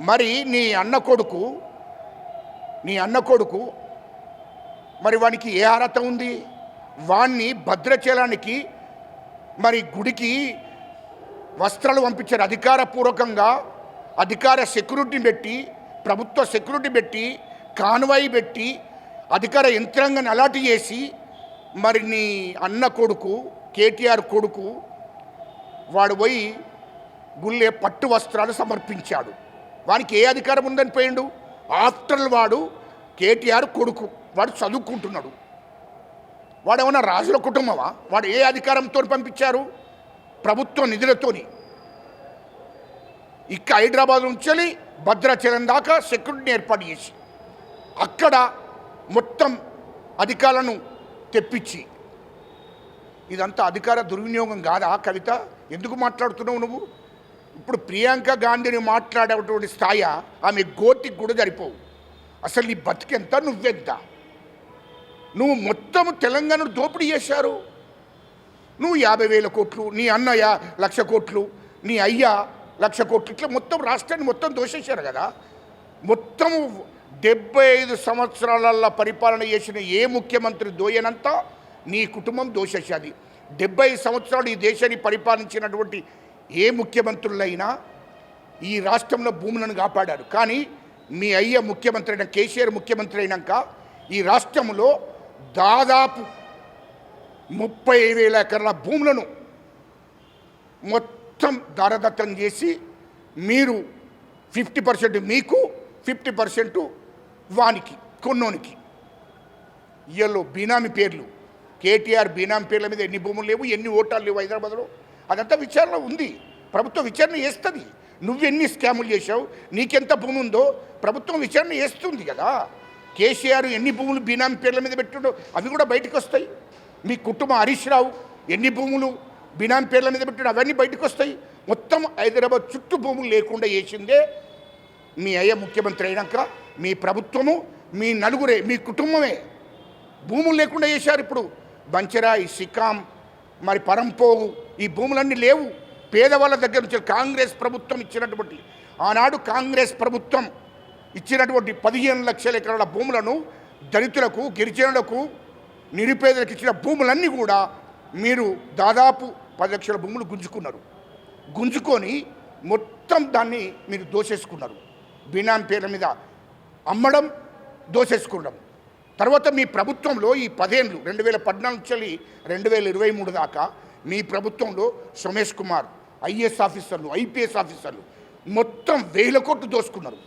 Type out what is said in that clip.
మరి నీ అన్న కొడుకు మరి వానికి ఏ అర్హత ఉంది? వాణ్ణి భద్రాచలానికి మరి గుడికి వస్త్రాలు పంపించారు. అధికారపూర్వకంగా అధికార సెక్యూరిటీ పెట్టి, ప్రభుత్వ సెక్యూరిటీ పెట్టి, కాన్వాయి పెట్టి, అధికార యంత్రాంగాన్ని అలాట్ చేసి మరి నీ అన్న కొడుకు కేటీఆర్ కొడుకు వాడు పోయి గుళ్ళే పట్టు వస్త్రాలు సమర్పించాడు. వానికి ఏ అధికారం ఉందని పోయిండు? ఆఫ్టర్ వాడు కేటీఆర్ కొడుకు, వాడు చదువుకుంటున్నాడు. వాడు ఏమన్నా రాజుల కుటుంబమా? వాడు ఏ అధికారంతో పంపించారు? ప్రభుత్వ నిధులతోని. ఇక్క హైదరాబాద్ నుంచి భద్రాచలం దాకా సెక్యూరిటీని ఏర్పాటు చేసి అక్కడ మొత్తం అధికారులను తెప్పించి, ఇదంతా అధికార దుర్వినియోగం కాదా కవిత? ఎందుకు మాట్లాడుతున్నావు నువ్వు? ఇప్పుడు ప్రియాంక గాంధీని మాట్లాడేటువంటి స్థాయి ఆమె గోతికి కూడా సరిపోవు. అసలు నీ బతికెంత, నువ్వెంత? నువ్వు మొత్తం తెలంగాణను దోపిడీ చేశారు. నువ్వు 50,000 కోట్లు, నీ అన్నయ్య 1,00,000 కోట్లు, నీ అయ్య 1,00,000 కోట్లు, ఇట్లా మొత్తం రాష్ట్రాన్ని మొత్తం దోషేశారు కదా. మొత్తము 75 సంవత్సరాల పరిపాలన చేసిన ఏ ముఖ్యమంత్రి దోయనంతా నీ కుటుంబం దోషేసేది. 75 సంవత్సరాలు ఈ దేశాన్ని పరిపాలించినటువంటి ఏ ముఖ్యమంత్రులైనా ఈ రాష్ట్రంలో భూములను కాపాడారు. కానీ మీ అయ్య ముఖ్యమంత్రి అయిన కేసీఆర్ ముఖ్యమంత్రి అయినాక ఈ రాష్ట్రంలో దాదాపు 30,000 ఎకరాల భూములను మొత్తం దారదత్తం చేసి మీరు 50% మీకు, 50% వానికి కొన్నోనికి. ఇయ్యలో బీనామీ పేర్లు, కేటీఆర్ బీనామీ పేర్ల మీద ఎన్ని భూములు లేవు, ఎన్ని ఓటాలు లేవు హైదరాబాద్లో, అదంతా విచారణ ఉంది. ప్రభుత్వం విచారణ చేస్తుంది. నువ్వెన్ని స్కాములు చేశావు, నీకెంత భూమి ఉందో ప్రభుత్వం విచారణ చేస్తుంది కదా. కేసీఆర్ ఎన్ని భూములు బీనామీ పేర్ల మీద పెట్టాడో అవి కూడా బయటకు వస్తాయి. మీ కుటుంబం హరీష్ రావు ఎన్ని భూములు బీనామీ పేర్ల మీద పెట్టాడు అవన్నీ బయటకు వస్తాయి. మొత్తం హైదరాబాద్ చుట్టూ భూములు లేకుండా చేసిందే మీ అయ్య ముఖ్యమంత్రి అయినాక. మీ ప్రభుత్వము, మీ నలుగురే, మీ కుటుంబమే భూములు లేకుండా చేశారు. ఇప్పుడు బంచరాయి, సికాం, మరి పరంపోగు, ఈ భూములన్నీ లేవు. పేదవాళ్ళ దగ్గర నుంచి కాంగ్రెస్ ప్రభుత్వం ఇచ్చినటువంటి, ఆనాడు కాంగ్రెస్ ప్రభుత్వం ఇచ్చినటువంటి 15 లక్షల ఎకరాల భూములను దళితులకు, గిరిజనులకు, నిరుపేదలకు ఇచ్చిన భూములన్నీ కూడా మీరు దాదాపు 10 లక్షల భూములు గుంజుకొని మొత్తం దాన్ని మీరు దోసేసుకున్నారు. బీనామీ పేర్ల మీద అమ్మడం, దోసేసుకున్నాం. తర్వాత మీ ప్రభుత్వంలో ఈ 10 ఏళ్ళు 2014 నుంచి 2023 దాకా మీ ప్రభుత్వంలో సోమేష్ కుమార్, ఐఏఎస్ ఆఫీసర్లు, ఐపీఎస్ ఆఫీసర్లు మొత్తం 1,000 కోట్లు దోసుకున్నారు.